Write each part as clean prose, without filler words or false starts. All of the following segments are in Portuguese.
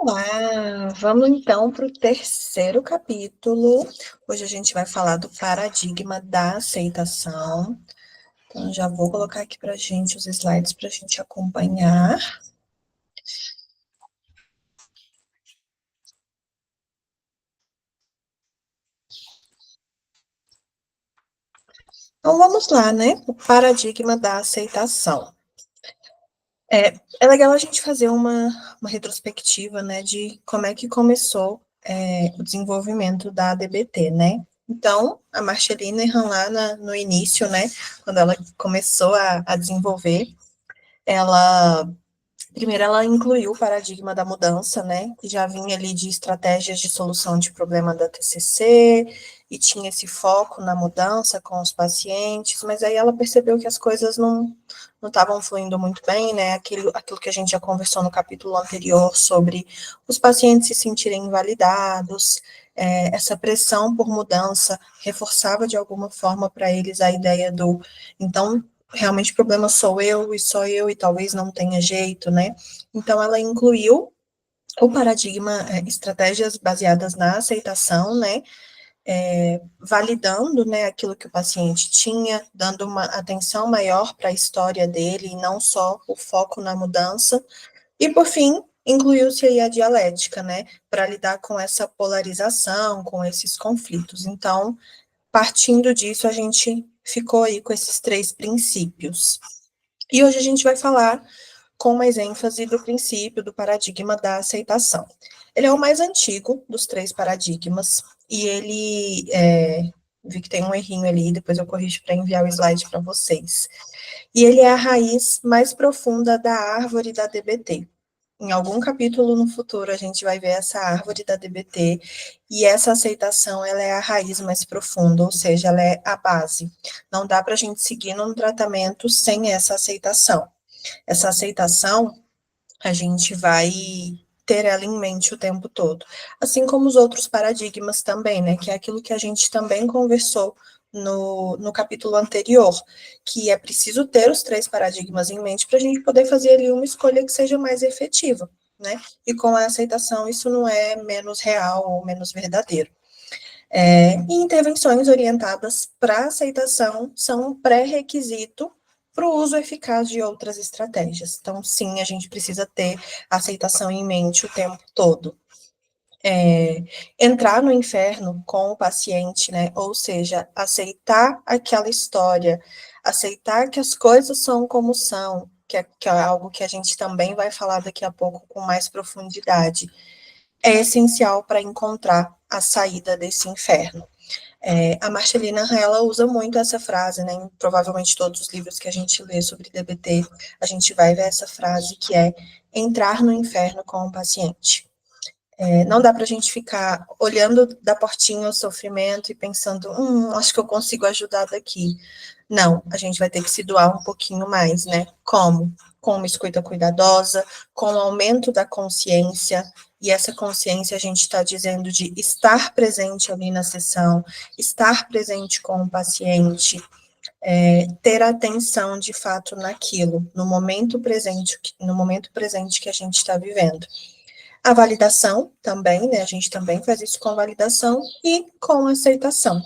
Olá, vamos então para o terceiro capítulo. Hoje a gente vai falar do paradigma da aceitação. Então, já vou colocar aqui para a gente os slides para a gente acompanhar. Então, vamos lá, né? O paradigma da aceitação. É legal a gente fazer uma retrospectiva, né, de como é que começou o desenvolvimento da DBT, né? Então, a Marcelina Erran lá no início, né, quando ela começou a desenvolver, ela primeiro, ela incluiu o paradigma da mudança, né? Que já vinha ali de estratégias de solução de problema da TCC, e tinha esse foco na mudança com os pacientes, mas aí ela percebeu que as coisas não estavam fluindo muito bem, né? Aquilo que a gente já conversou no capítulo anterior sobre os pacientes se sentirem invalidados, essa pressão por mudança reforçava de alguma forma para eles a ideia do então realmente o problema sou eu e só eu e talvez não tenha jeito, né? Então ela incluiu o paradigma, estratégias baseadas na aceitação, né? Validando, né, aquilo que o paciente tinha, dando uma atenção maior para a história dele e não só o foco na mudança. E por fim, incluiu-se aí a dialética, né, para lidar com essa polarização, com esses conflitos. Então, partindo disso, a gente ficou aí com esses três princípios. E hoje a gente vai falar com mais ênfase do princípio do paradigma da aceitação. Ele é o mais antigo dos três paradigmas e ele vi que tem um errinho ali, depois eu corrijo para enviar o slide para vocês. E ele é a raiz mais profunda da árvore da DBT. Em algum capítulo no futuro a gente vai ver essa árvore da DBT e essa aceitação ela é a raiz mais profunda, ou seja, ela é a base. Não dá para a gente seguir num tratamento sem essa aceitação. Essa aceitação a gente vai ter ela em mente o tempo todo. Assim como os outros paradigmas também, né? Que é aquilo que a gente também conversou no capítulo anterior, que é preciso ter os três paradigmas em mente para a gente poder fazer ali uma escolha que seja mais efetiva, né? E com a aceitação isso não é menos real ou menos verdadeiro. E intervenções orientadas para aceitação são um pré-requisito para o uso eficaz de outras estratégias. Então, sim, a gente precisa ter aceitação em mente o tempo todo. Entrar no inferno com o paciente, né? Ou seja, aceitar aquela história, aceitar que as coisas são como são, que é algo que a gente também vai falar daqui a pouco com mais profundidade, é essencial para encontrar a saída desse inferno. A Marcelina, ela usa muito essa frase, né? Em provavelmente todos os livros que a gente lê sobre DBT, a gente vai ver essa frase que é entrar no inferno com o paciente. Não dá para a gente ficar olhando da portinha o sofrimento e pensando, acho que eu consigo ajudar daqui. Não, a gente vai ter que se doar um pouquinho mais, né? Como? Com uma escuta cuidadosa, com o aumento da consciência, e essa consciência a gente está dizendo de estar presente ali na sessão, estar presente com o paciente, ter atenção de fato naquilo, no momento presente que a gente está vivendo. A validação também, né? A gente também faz isso com validação e com aceitação.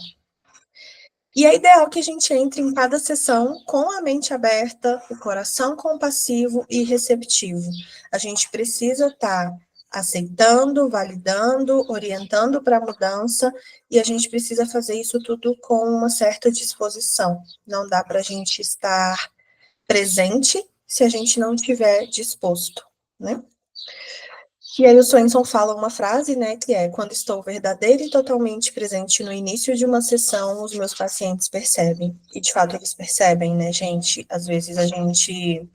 E é ideal que a gente entre em cada sessão com a mente aberta, o coração compassivo e receptivo. A gente precisa estar aceitando, validando, orientando para a mudança, e a gente precisa fazer isso tudo com uma certa disposição. Não dá para a gente estar presente se a gente não estiver disposto, né? E aí o Swenson fala uma frase, né, que é: quando estou verdadeira e totalmente presente no início de uma sessão, os meus pacientes percebem. E de fato eles percebem, né, gente? Às vezes a gente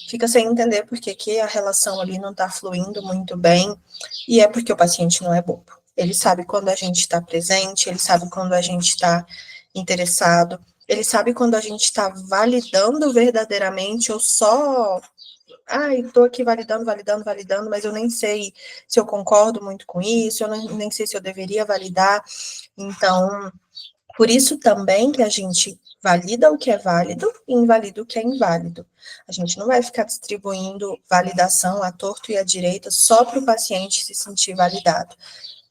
fica sem entender por que a relação ali não está fluindo muito bem, e é porque o paciente não é bobo. Ele sabe quando a gente está presente, ele sabe quando a gente está interessado, ele sabe quando a gente está validando verdadeiramente ou só estou aqui validando, mas eu nem sei se eu concordo muito com isso, eu nem sei se eu deveria validar. Então, por isso também que a gente valida o que é válido e invalida o que é inválido. A gente não vai ficar distribuindo validação à torto e à direita só para o paciente se sentir validado.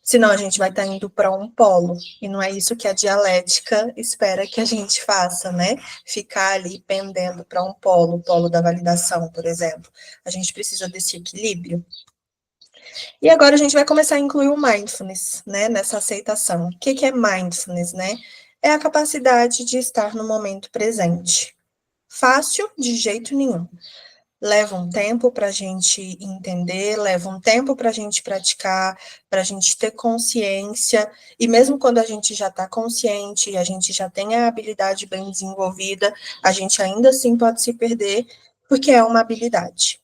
Senão a gente vai estar indo para um polo, e não é isso que a dialética espera que a gente faça, né? Ficar ali pendendo para um polo, o polo da validação, por exemplo. A gente precisa desse equilíbrio. E agora a gente vai começar a incluir o mindfulness, né, nessa aceitação. O que é mindfulness, né? É a capacidade de estar no momento presente. Fácil de jeito nenhum. Leva um tempo para a gente entender, leva um tempo para a gente praticar, para a gente ter consciência, e mesmo quando a gente já está consciente e a gente já tem a habilidade bem desenvolvida, a gente ainda assim pode se perder, porque é uma habilidade.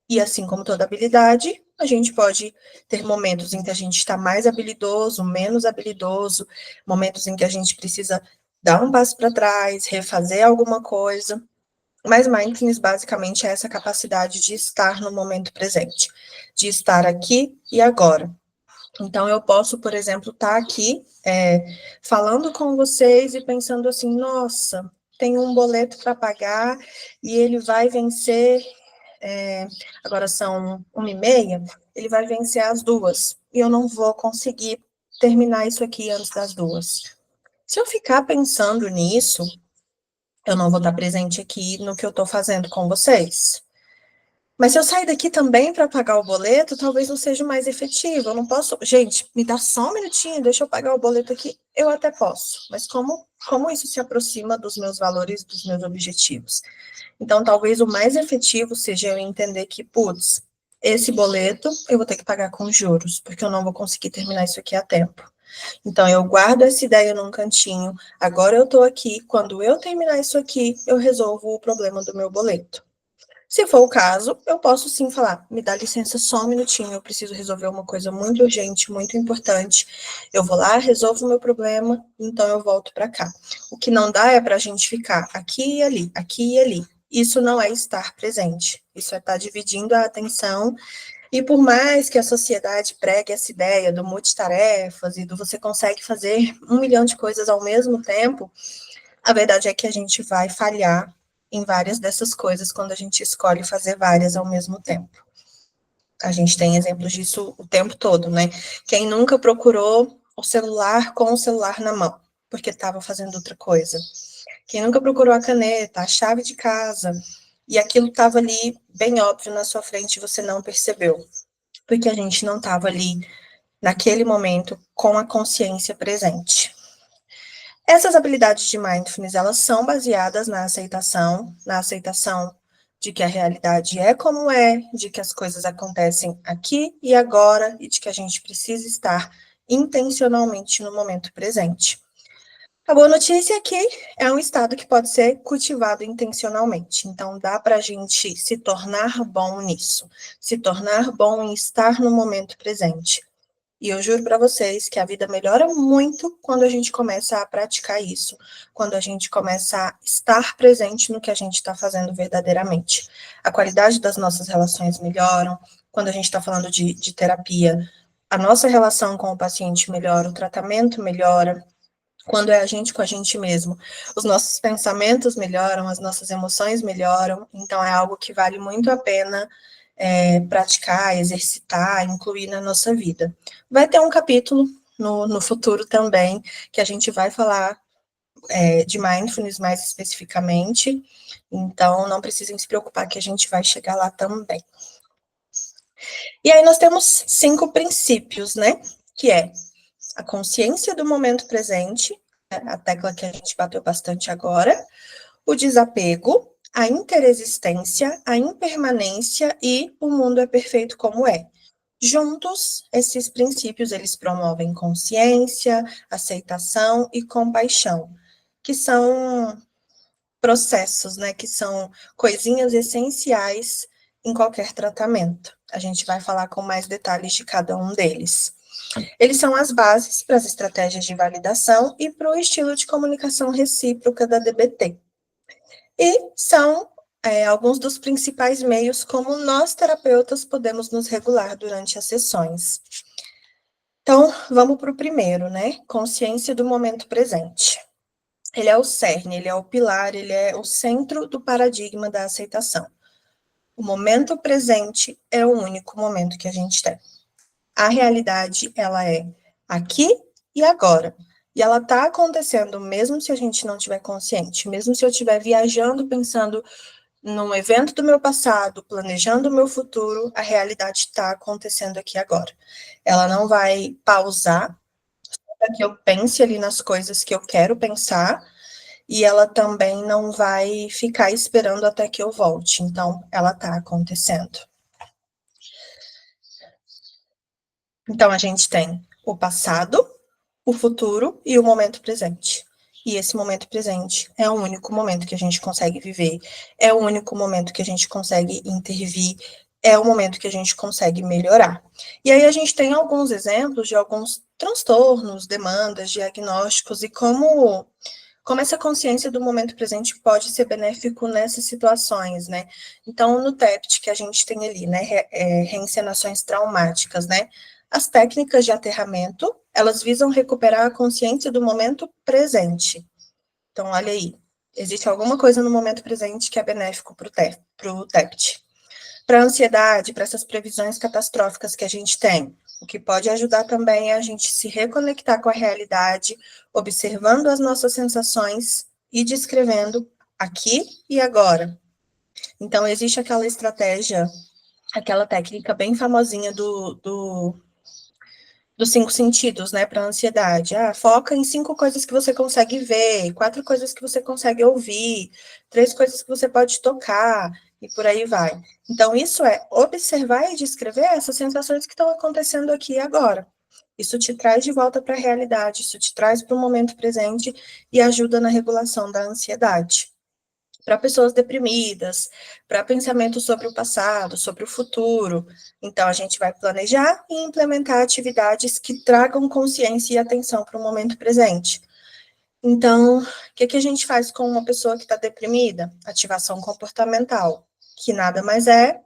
E assim como toda habilidade, a gente pode ter momentos em que a gente está mais habilidoso, menos habilidoso, momentos em que a gente precisa dar um passo para trás, refazer alguma coisa. Mas mindfulness basicamente é essa capacidade de estar no momento presente, de estar aqui e agora. Então, eu posso, por exemplo, estar aqui falando com vocês e pensando assim, nossa, tem um boleto para pagar e ele vai vencer, agora são 1h30, ele vai vencer às 2h, e eu não vou conseguir terminar isso aqui antes das 2h. Se eu ficar pensando nisso, eu não vou estar presente aqui no que eu estou fazendo com vocês. Mas se eu sair daqui também para pagar o boleto, talvez não seja mais efetivo. Eu não posso. Gente, me dá só um minutinho, deixa eu pagar o boleto aqui. Eu até posso. Mas como isso se aproxima dos meus valores, dos meus objetivos? Então, talvez o mais efetivo seja eu entender que, putz, esse boleto eu vou ter que pagar com juros, porque eu não vou conseguir terminar isso aqui a tempo. Então, eu guardo essa ideia num cantinho. Agora eu estou aqui. Quando eu terminar isso aqui, eu resolvo o problema do meu boleto. Se for o caso, eu posso sim falar, me dá licença só um minutinho, eu preciso resolver uma coisa muito urgente, muito importante. Eu vou lá, resolvo o meu problema, então eu volto para cá. O que não dá é para a gente ficar aqui e ali, aqui e ali. Isso não é estar presente, isso é estar dividindo a atenção. E por mais que a sociedade pregue essa ideia do multitarefas e do você consegue fazer 1 milhão de coisas ao mesmo tempo, a verdade é que a gente vai falhar em várias dessas coisas quando a gente escolhe fazer várias ao mesmo tempo. A gente tem exemplos disso o tempo todo, né? Quem nunca procurou o celular com o celular na mão, porque estava fazendo outra coisa? Quem nunca procurou a caneta, a chave de casa, e aquilo estava ali bem óbvio na sua frente e você não percebeu? Porque a gente não estava ali naquele momento com a consciência presente. Essas habilidades de mindfulness, elas são baseadas na aceitação de que a realidade é como é, de que as coisas acontecem aqui e agora, e de que a gente precisa estar intencionalmente no momento presente. A boa notícia é que é um estado que pode ser cultivado intencionalmente, então dá para a gente se tornar bom nisso, se tornar bom em estar no momento presente. E eu juro para vocês que a vida melhora muito quando a gente começa a praticar isso, quando a gente começa a estar presente no que a gente está fazendo verdadeiramente. A qualidade das nossas relações melhoram, quando a gente está falando de terapia, a nossa relação com o paciente melhora, o tratamento melhora, quando é a gente com a gente mesmo. Os nossos pensamentos melhoram, as nossas emoções melhoram, então é algo que vale muito a pena praticar, exercitar, incluir na nossa vida. Vai ter um capítulo no futuro também, que a gente vai falar de mindfulness mais especificamente, então não precisem se preocupar que a gente vai chegar lá também. E aí nós temos 5 princípios, né? Que é a consciência do momento presente, a tecla que a gente bateu bastante agora, o desapego, a interexistência, a impermanência e o mundo é perfeito como é. Juntos, esses princípios, eles promovem consciência, aceitação e compaixão, que são processos, né, que são coisinhas essenciais em qualquer tratamento. A gente vai falar com mais detalhes de cada um deles. Eles são as bases para as estratégias de validação e para o estilo de comunicação recíproca da DBT. E são alguns dos principais meios como nós, terapeutas, podemos nos regular durante as sessões. Então, vamos para o primeiro, né? Consciência do momento presente. ele é o cerne, ele é o pilar, ele é o centro do paradigma da aceitação. O momento presente é o único momento que a gente tem. A realidade, ela é aqui e agora. E ela está acontecendo mesmo se a gente não estiver consciente, mesmo se eu estiver viajando, pensando num evento do meu passado, planejando o meu futuro, a realidade está acontecendo aqui agora. Ela não vai pausar para que eu pense ali nas coisas que eu quero pensar, e ela também não vai ficar esperando até que eu volte. Então, ela está acontecendo. Então, a gente tem o passado, o futuro e o momento presente. E esse momento presente é o único momento que a gente consegue viver, é o único momento que a gente consegue intervir, é o momento que a gente consegue melhorar. E aí a gente tem alguns exemplos de alguns transtornos, demandas, diagnósticos e como essa consciência do momento presente pode ser benéfico nessas situações, né? Então, no TEPT que a gente tem ali, né, reencenações traumáticas, né? As técnicas de aterramento, elas visam recuperar a consciência do momento presente. Então, olha aí, existe alguma coisa no momento presente que é benéfico para o TEPT. Para a ansiedade, para essas previsões catastróficas que a gente tem, o que pode ajudar também é a gente se reconectar com a realidade, observando as nossas sensações e descrevendo aqui e agora. Então, existe aquela estratégia, aquela técnica bem famosinha dos 5 sentidos, né, para a ansiedade. Foca em 5 coisas que você consegue ver, 4 coisas que você consegue ouvir, 3 coisas que você pode tocar, e por aí vai. Então, isso é observar e descrever essas sensações que estão acontecendo aqui e agora. Isso te traz de volta para a realidade, isso te traz para o momento presente e ajuda na regulação da ansiedade. Para pessoas deprimidas, para pensamentos sobre o passado, sobre o futuro. Então, a gente vai planejar e implementar atividades que tragam consciência e atenção para o momento presente. Então, o que a gente faz com uma pessoa que está deprimida? Ativação comportamental, que nada mais é,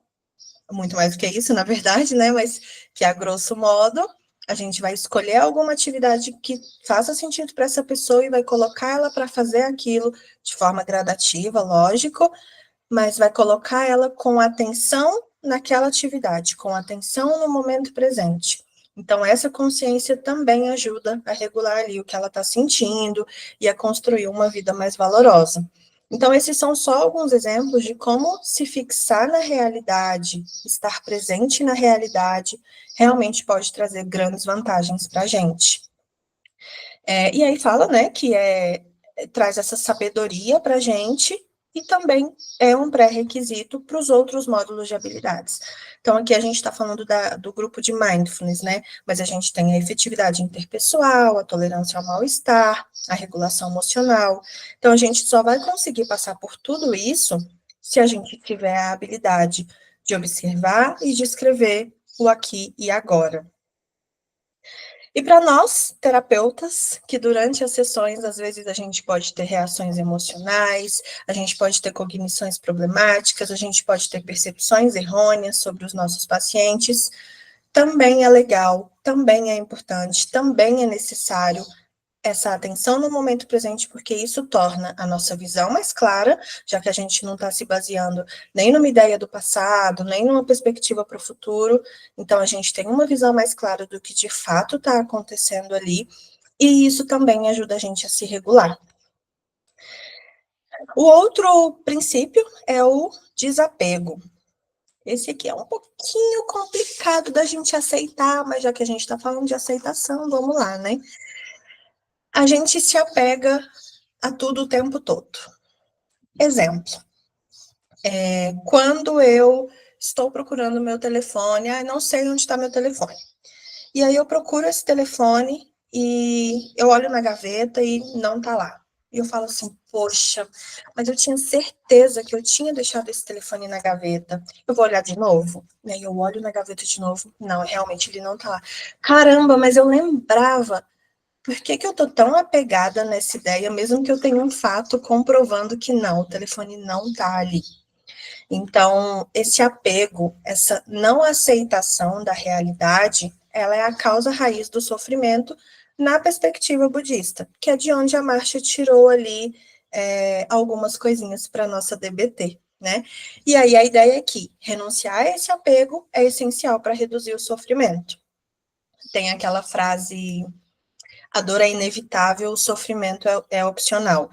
muito mais do que isso, na verdade, né? Mas que, a grosso modo, a gente vai escolher alguma atividade que faça sentido para essa pessoa e vai colocar ela para fazer aquilo de forma gradativa, lógico, mas vai colocar ela com atenção naquela atividade, com atenção no momento presente. Então, essa consciência também ajuda a regular ali o que ela está sentindo e a construir uma vida mais valorosa. Então, esses são só alguns exemplos de como se fixar na realidade, estar presente na realidade, realmente pode trazer grandes vantagens para a gente. E aí fala, né, que traz essa sabedoria para a gente e também é um pré-requisito para os outros módulos de habilidades. Então, aqui a gente está falando do grupo de mindfulness, né? Mas a gente tem a efetividade interpessoal, a tolerância ao mal-estar, a regulação emocional. Então, a gente só vai conseguir passar por tudo isso se a gente tiver a habilidade de observar e de escrever o aqui e agora. E para nós, terapeutas, que durante as sessões, às vezes, a gente pode ter reações emocionais, a gente pode ter cognições problemáticas, a gente pode ter percepções errôneas sobre os nossos pacientes, também é legal, também é importante, também é necessário essa atenção no momento presente, porque isso torna a nossa visão mais clara, já que a gente não está se baseando nem numa ideia do passado, nem numa perspectiva para o futuro. Então, a gente tem uma visão mais clara do que de fato está acontecendo ali, e isso também ajuda a gente a se regular. O outro princípio é o desapego. Esse aqui é um pouquinho complicado da gente aceitar, mas já que a gente está falando de aceitação, vamos lá, né? A gente se apega a tudo o tempo todo. Exemplo, quando eu estou procurando meu telefone, não sei onde está meu telefone. E aí eu procuro esse telefone e eu olho na gaveta e não está lá. E eu falo assim, poxa, mas eu tinha certeza que eu tinha deixado esse telefone na gaveta. Eu vou olhar de novo? E aí eu olho na gaveta de novo. Não, realmente ele não está lá. Caramba, mas eu lembrava. Por que eu tô tão apegada nessa ideia, mesmo que eu tenha um fato comprovando que não, o telefone não tá ali? Então, esse apego, essa não aceitação da realidade, ela é a causa raiz do sofrimento, na perspectiva budista, que é de onde a Marcia tirou ali algumas coisinhas para a nossa DBT, né? E aí a ideia é que renunciar a esse apego é essencial para reduzir o sofrimento. Tem aquela frase, a dor é inevitável, o sofrimento é opcional.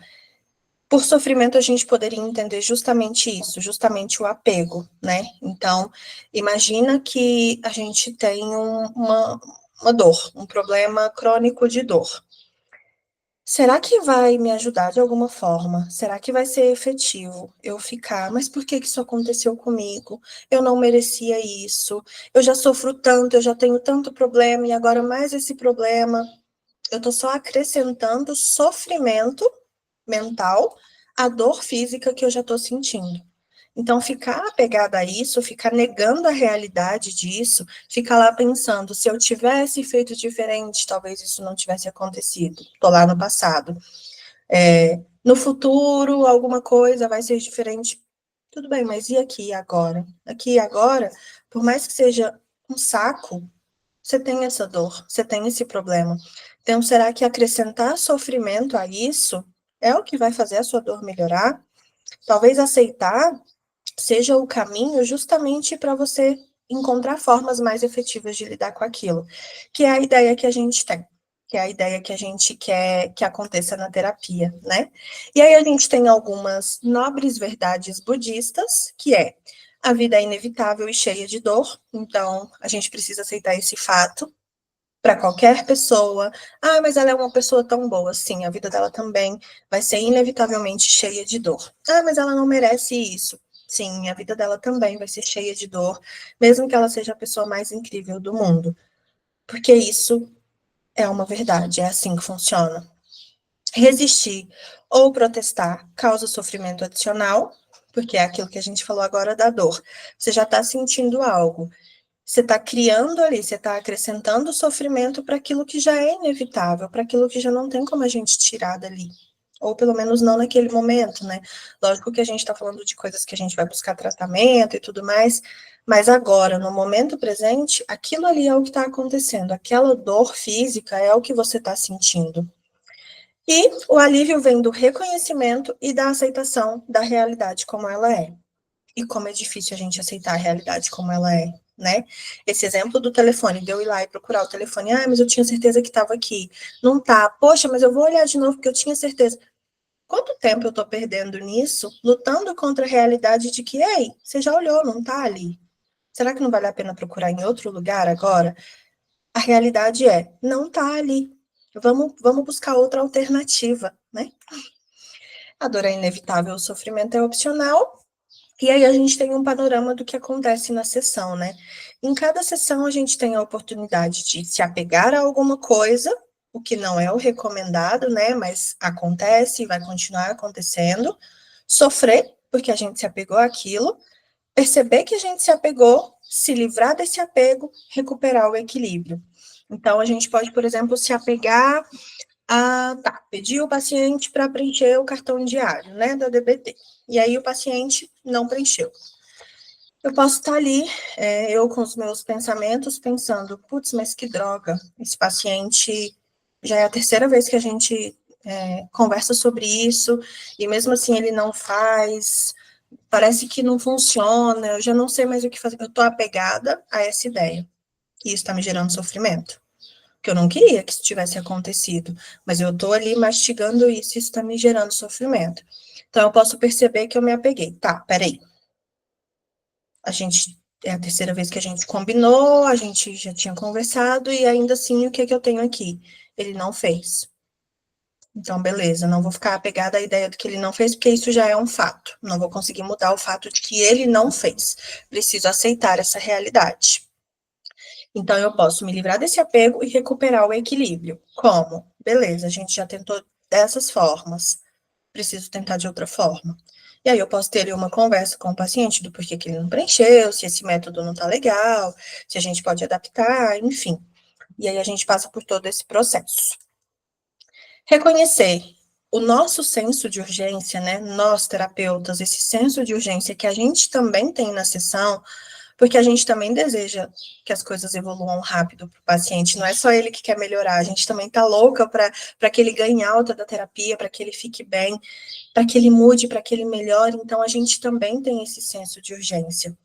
Por sofrimento, a gente poderia entender justamente isso, justamente o apego, né? Então, imagina que a gente tem uma dor, um problema crônico de dor. Será que vai me ajudar de alguma forma? Será que vai ser efetivo eu ficar? Mas por que isso aconteceu comigo? Eu não merecia isso. Eu já sofro tanto, eu já tenho tanto problema e agora mais esse problema. Eu estou só acrescentando sofrimento mental à dor física que eu já estou sentindo. Então, ficar apegada a isso, ficar negando a realidade disso, ficar lá pensando, se eu tivesse feito diferente, talvez isso não tivesse acontecido. Estou lá no passado. No futuro, alguma coisa vai ser diferente. Tudo bem, mas e aqui e agora? Aqui e agora, por mais que seja um saco, você tem essa dor, você tem esse problema. Então, será que acrescentar sofrimento a isso é o que vai fazer a sua dor melhorar? Talvez aceitar seja o caminho justamente para você encontrar formas mais efetivas de lidar com aquilo, que é a ideia que a gente tem, que é a ideia que a gente quer que aconteça na terapia, né? E aí a gente tem algumas nobres verdades budistas, que é a vida é inevitável e cheia de dor, então a gente precisa aceitar esse fato, para qualquer pessoa. Ah, mas ela é uma pessoa tão boa. Sim, a vida dela também vai ser inevitavelmente cheia de dor. Ah, mas ela não merece isso. Sim, a vida dela também vai ser cheia de dor, mesmo que ela seja a pessoa mais incrível do mundo. Porque isso é uma verdade, é assim que funciona. Resistir ou protestar causa sofrimento adicional, porque é aquilo que a gente falou agora da dor. Você já está sentindo algo. Você está criando ali, você está acrescentando sofrimento para aquilo que já é inevitável, para aquilo que já não tem como a gente tirar dali. Ou pelo menos não naquele momento, né? Lógico que a gente está falando de coisas que a gente vai buscar tratamento e tudo mais, mas agora, no momento presente, aquilo ali é o que está acontecendo, aquela dor física é o que você está sentindo. E o alívio vem do reconhecimento e da aceitação da realidade como ela é. E como é difícil a gente aceitar a realidade como ela é, né? Esse exemplo do telefone, de eu ir lá e procurar o telefone, mas eu tinha certeza que estava aqui. Não tá. Poxa, mas eu vou olhar de novo porque eu tinha certeza. Quanto tempo eu estou perdendo nisso, lutando contra a realidade de que, ei, você já olhou, não tá ali? Será que não vale a pena procurar em outro lugar agora? A realidade é, não tá ali. Vamos buscar outra alternativa, né? A dor é inevitável, o sofrimento é opcional. E aí a gente tem um panorama do que acontece na sessão, né? Em cada sessão a gente tem a oportunidade de se apegar a alguma coisa, o que não é o recomendado, né? Mas acontece e vai continuar acontecendo. Sofrer, porque a gente se apegou àquilo. Perceber que a gente se apegou, se livrar desse apego, recuperar o equilíbrio. Então, a gente pode, por exemplo, se apegar pedir o paciente para preencher o cartão diário, né, da DBT. E aí o paciente não preencheu. Eu posso estar ali, eu com os meus pensamentos, pensando, putz, mas que droga, esse paciente já é a terceira vez que a gente conversa sobre isso, e mesmo assim ele não faz, parece que não funciona, eu já não sei mais o que fazer, eu estou apegada a essa ideia, e isso está me gerando sofrimento. Que eu não queria que isso tivesse acontecido, mas eu estou ali mastigando isso está me gerando sofrimento. Então, eu posso perceber que eu me apeguei. Tá, peraí. É a terceira vez que a gente combinou, a gente já tinha conversado, e ainda assim, o que eu tenho aqui? Ele não fez. Então, beleza, não vou ficar apegada à ideia do que ele não fez, porque isso já é um fato. Não vou conseguir mudar o fato de que ele não fez. Preciso aceitar essa realidade. Então, eu posso me livrar desse apego e recuperar o equilíbrio. Como? Beleza, a gente já tentou dessas formas, preciso tentar de outra forma. E aí eu posso ter ali uma conversa com o paciente do porquê que ele não preencheu, se esse método não tá legal, se a gente pode adaptar, enfim. E aí a gente passa por todo esse processo. Reconhecer o nosso senso de urgência, né? Nós, terapeutas, esse senso de urgência que a gente também tem na sessão, porque a gente também deseja que as coisas evoluam rápido para o paciente, não é só ele que quer melhorar, a gente também está louca para que ele ganhe alta da terapia, para que ele fique bem, para que ele mude, para que ele melhore, então a gente também tem esse senso de urgência.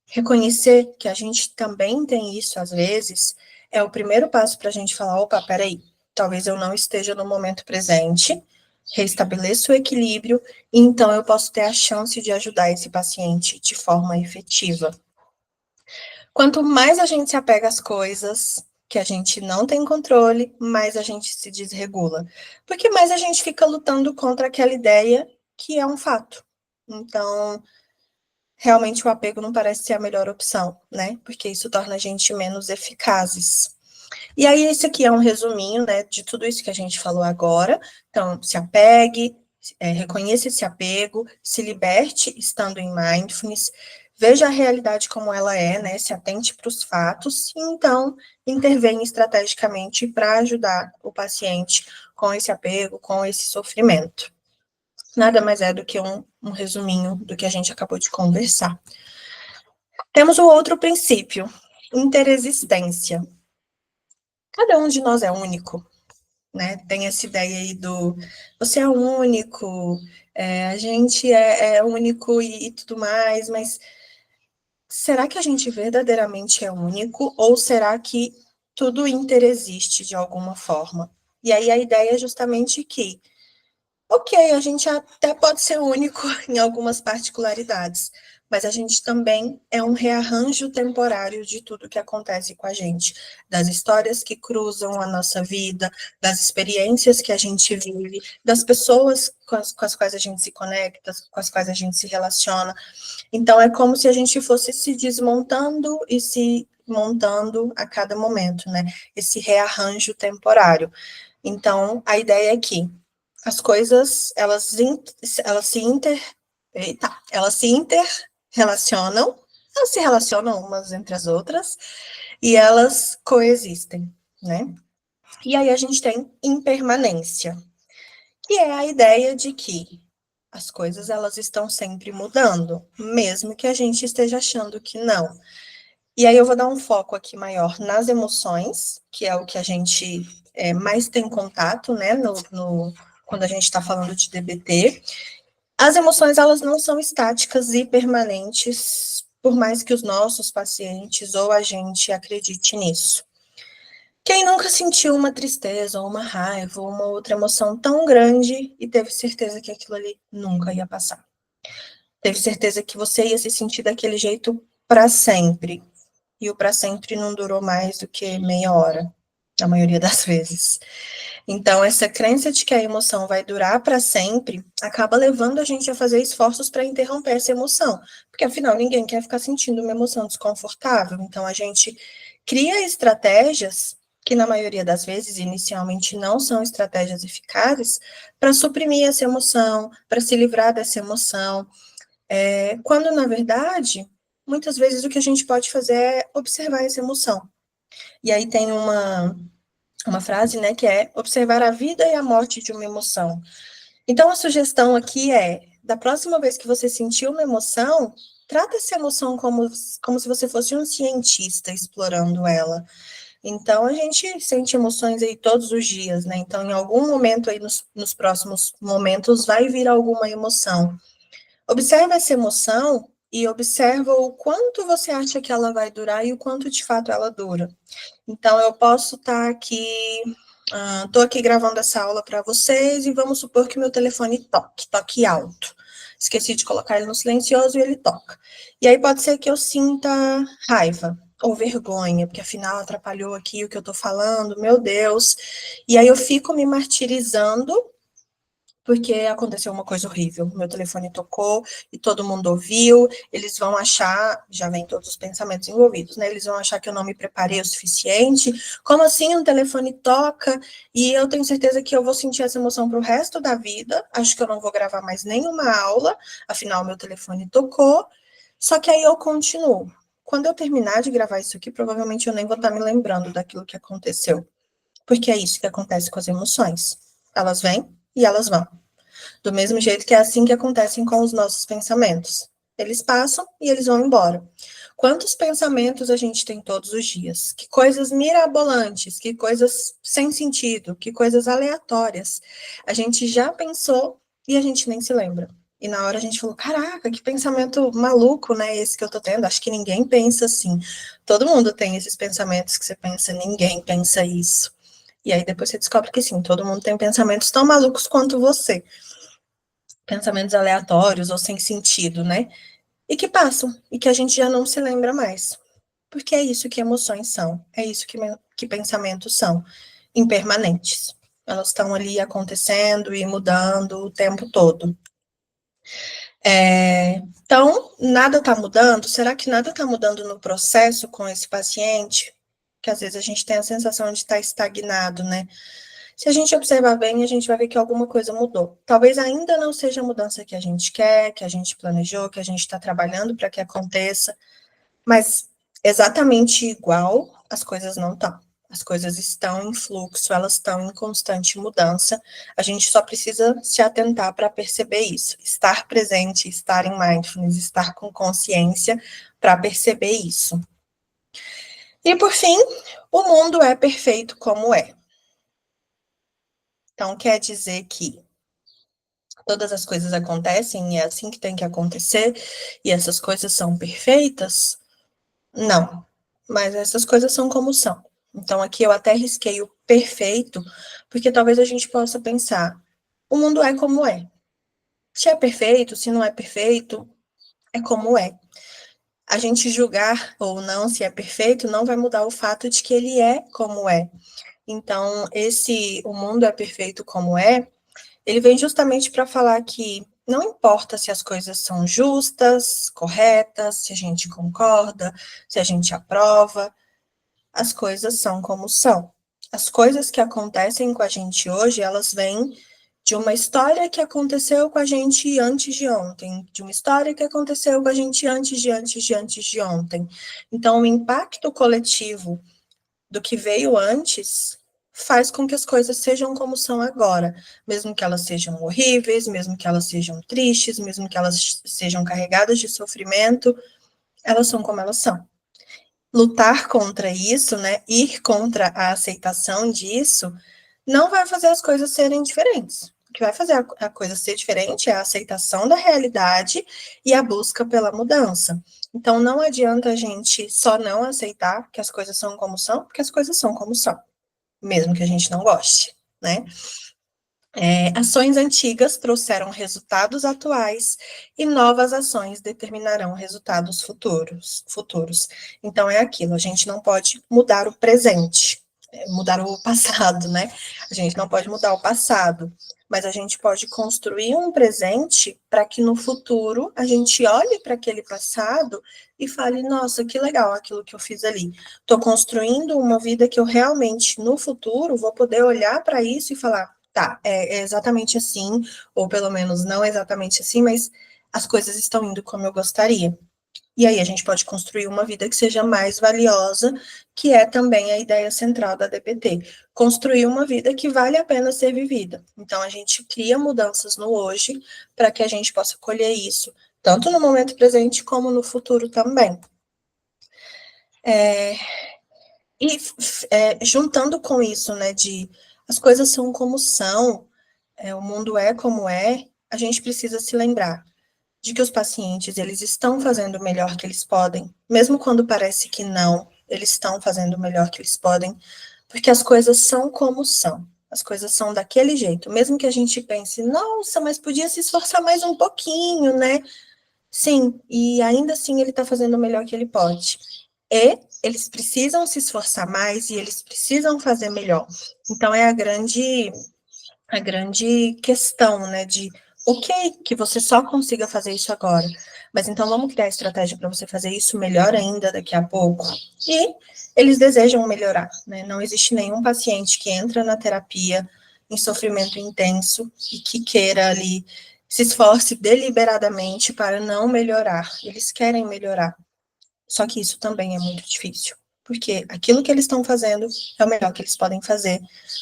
Reconhecer que a gente também tem isso às vezes é o primeiro passo para a gente falar, opa, peraí, talvez eu não esteja no momento presente, restabeleço o equilíbrio, e então eu posso ter a chance de ajudar esse paciente de forma efetiva. Quanto mais a gente se apega às coisas que a gente não tem controle, mais a gente se desregula. Porque mais a gente fica lutando contra aquela ideia que é um fato. Então, realmente o apego não parece ser a melhor opção, né? Porque isso torna a gente menos eficazes. E aí, esse aqui é um resuminho, né, de tudo isso que a gente falou agora. Então, se apegue, reconheça esse apego, se liberte estando em mindfulness, veja a realidade como ela é, né, se atente para os fatos, e então intervenha estrategicamente para ajudar o paciente com esse apego, com esse sofrimento. Nada mais é do que um resuminho do que a gente acabou de conversar. Temos o outro princípio, interexistência. Cada um de nós é único, né? Tem essa ideia aí do você é único, a gente é único e tudo mais, mas será que a gente verdadeiramente é único ou será que tudo interexiste de alguma forma? E aí a ideia é justamente que, ok, a gente até pode ser único em algumas particularidades, mas a gente também é um rearranjo temporário de tudo que acontece com a gente, das histórias que cruzam a nossa vida, das experiências que a gente vive, das pessoas com as quais a gente se conecta, com as quais a gente se relaciona. Então, é como se a gente fosse se desmontando e se montando a cada momento, né? Esse rearranjo temporário. Então, a ideia é que as coisas, elas se interrelacionam, elas se relacionam umas entre as outras, e elas coexistem, né? E aí a gente tem impermanência, que é a ideia de que as coisas, elas estão sempre mudando, mesmo que a gente esteja achando que não. E aí eu vou dar um foco aqui maior nas emoções, que é o que a gente mais tem contato, né, quando a gente está falando de DBT. As emoções, elas não são estáticas e permanentes, por mais que os nossos pacientes ou a gente acredite nisso. Quem nunca sentiu uma tristeza, ou uma raiva, ou uma outra emoção tão grande e teve certeza que aquilo ali nunca ia passar? Teve certeza que você ia se sentir daquele jeito para sempre. E o para sempre não durou mais do que meia hora, na maioria das vezes. Então, essa crença de que a emoção vai durar para sempre acaba levando a gente a fazer esforços para interromper essa emoção, porque afinal ninguém quer ficar sentindo uma emoção desconfortável. Então, a gente cria estratégias que, na maioria das vezes, inicialmente não são estratégias eficazes, para suprimir essa emoção, para se livrar dessa emoção, quando, na verdade, muitas vezes o que a gente pode fazer é observar essa emoção. E aí tem uma frase, né, que é observar a vida e a morte de uma emoção. Então, a sugestão aqui é, da próxima vez que você sentir uma emoção, trata essa emoção como se você fosse um cientista explorando ela. Então, a gente sente emoções aí todos os dias, né? Então, em algum momento aí, nos próximos momentos, vai vir alguma emoção. Observa essa emoção e observa o quanto você acha que ela vai durar e o quanto de fato ela dura. Então, eu posso estar aqui, estou aqui gravando essa aula para vocês e vamos supor que meu telefone toque alto. Esqueci de colocar ele no silencioso e ele toca. E aí pode ser que eu sinta raiva ou vergonha, porque afinal atrapalhou aqui o que eu estou falando, meu Deus. E aí eu fico me martirizando porque aconteceu uma coisa horrível. Meu telefone tocou e todo mundo ouviu. Eles vão achar, já vem todos os pensamentos envolvidos, né? Eles vão achar que eu não me preparei o suficiente. Como assim um telefone toca e eu tenho certeza que eu vou sentir essa emoção para o resto da vida? Acho que eu não vou gravar mais nenhuma aula, afinal, meu telefone tocou. Só que aí eu continuo. Quando eu terminar de gravar isso aqui, provavelmente eu nem vou estar me lembrando daquilo que aconteceu. Porque é isso que acontece com as emoções. Elas vêm e elas vão. Do mesmo jeito que é assim que acontecem com os nossos pensamentos. Eles passam e eles vão embora. Quantos pensamentos a gente tem todos os dias? Que coisas mirabolantes, que coisas sem sentido, que coisas aleatórias. A gente já pensou e a gente nem se lembra. E na hora a gente falou, caraca, que pensamento maluco, né, esse que eu tô tendo. Acho que ninguém pensa assim. Todo mundo tem esses pensamentos que você pensa, ninguém pensa isso. E aí depois você descobre que sim, todo mundo tem pensamentos tão malucos quanto você. Pensamentos aleatórios ou sem sentido, né? E que passam, e que a gente já não se lembra mais. Porque é isso que emoções são, é isso que pensamentos são, impermanentes. Elas estão ali acontecendo e mudando o tempo todo. Então, nada está mudando? Será que nada está mudando no processo com esse paciente? Que às vezes a gente tem a sensação de estar estagnado, né? Se a gente observar bem, a gente vai ver que alguma coisa mudou. Talvez ainda não seja a mudança que a gente quer, que a gente planejou, que a gente está trabalhando para que aconteça, mas exatamente igual as coisas não estão. As coisas estão em fluxo, elas estão em constante mudança. A gente só precisa se atentar para perceber isso. Estar presente, estar em mindfulness, estar com consciência para perceber isso. E por fim, o mundo é perfeito como é. Então quer dizer que todas as coisas acontecem e é assim que tem que acontecer, e essas coisas são perfeitas? Não, mas essas coisas são como são. Então, aqui eu até risquei o perfeito, porque talvez a gente possa pensar: o mundo é como é. Se é perfeito, se não é perfeito, é como é. A gente julgar ou não se é perfeito não vai mudar o fato de que ele é como é. Então, o mundo é perfeito como é, ele vem justamente para falar que não importa se as coisas são justas, corretas, se a gente concorda, se a gente aprova, as coisas são como são. As coisas que acontecem com a gente hoje, elas vêm de uma história que aconteceu com a gente antes de ontem, de uma história que aconteceu com a gente antes de ontem. Então, o impacto coletivo do que veio antes faz com que as coisas sejam como são agora, mesmo que elas sejam horríveis, mesmo que elas sejam tristes, mesmo que elas sejam carregadas de sofrimento, elas são como elas são. Lutar contra isso, né, ir contra a aceitação disso, não vai fazer as coisas serem diferentes. O que vai fazer a coisa ser diferente é a aceitação da realidade e a busca pela mudança. Então, não adianta a gente só não aceitar que as coisas são como são, porque as coisas são como são, mesmo que a gente não goste, né? Ações antigas trouxeram resultados atuais e novas ações determinarão resultados futuros. Então é aquilo, a gente não pode mudar o presente, mudar o passado, né? A gente não pode mudar o passado, mas a gente pode construir um presente para que no futuro a gente olhe para aquele passado e fale, nossa, que legal aquilo que eu fiz ali. Estou construindo uma vida que eu realmente, no futuro, vou poder olhar para isso e falar, tá, é exatamente assim, ou pelo menos não exatamente assim, mas as coisas estão indo como eu gostaria. E aí a gente pode construir uma vida que seja mais valiosa, que é também a ideia central da DPT. Construir uma vida que vale a pena ser vivida. Então a gente cria mudanças no hoje para que a gente possa colher isso, tanto no momento presente como no futuro também. Juntando com isso, né, de as coisas são como são, o mundo é como é, a gente precisa se lembrar de que os pacientes, eles estão fazendo o melhor que eles podem, mesmo quando parece que não, eles estão fazendo o melhor que eles podem, porque as coisas são como são, as coisas são daquele jeito, mesmo que a gente pense, nossa, mas podia se esforçar mais um pouquinho, né? Sim, e ainda assim ele está fazendo o melhor que ele pode. E eles precisam se esforçar mais e eles precisam fazer melhor. Então é a grande questão, né, de ok, que você só consiga fazer isso agora, mas então vamos criar estratégia para você fazer isso melhor ainda daqui a pouco. E eles desejam melhorar, né? Não existe nenhum paciente que entra na terapia em sofrimento intenso e que queira ali se esforce deliberadamente para não melhorar. Eles querem melhorar. Só que isso também é muito difícil, porque aquilo que eles estão fazendo é o melhor que eles podem fazer,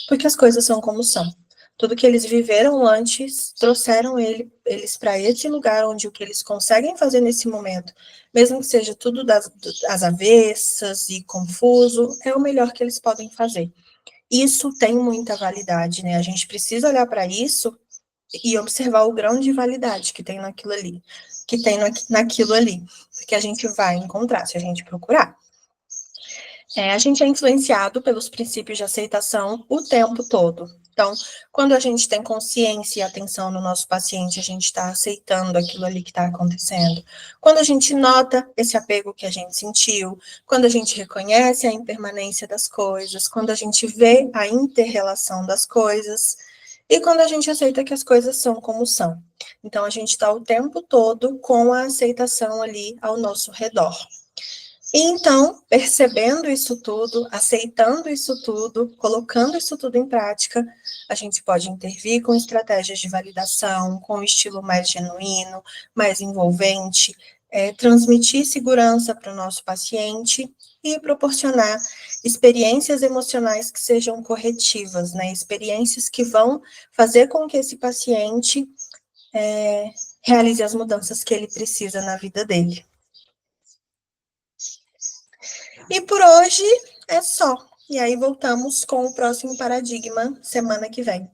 porque as coisas são como são. tudo que eles viveram antes, trouxeram eles para esse lugar onde o que eles conseguem fazer nesse momento, mesmo que seja tudo às avessas e confuso, é o melhor que eles podem fazer. Isso tem muita validade, né? A gente precisa olhar para isso e observar o grau de validade que tem naquilo ali, naquilo ali, porque a gente vai encontrar se a gente procurar. A gente é influenciado pelos princípios de aceitação o tempo todo. Então, quando a gente tem consciência e atenção no nosso paciente, a gente está aceitando aquilo ali que está acontecendo. Quando a gente nota esse apego que a gente sentiu, quando a gente reconhece a impermanência das coisas, quando a gente vê a interrelação das coisas, e quando a gente aceita que as coisas são como são. Então, a gente está o tempo todo com a aceitação ali ao nosso redor. Então, percebendo isso tudo, aceitando isso tudo, colocando isso tudo em prática, a gente pode intervir com estratégias de validação, com um estilo mais genuíno, mais envolvente, transmitir segurança para o nosso paciente e proporcionar experiências emocionais que sejam corretivas, né? Experiências que vão fazer com que esse paciente realize as mudanças que ele precisa na vida dele. E por hoje é só. E aí voltamos com o próximo paradigma semana que vem.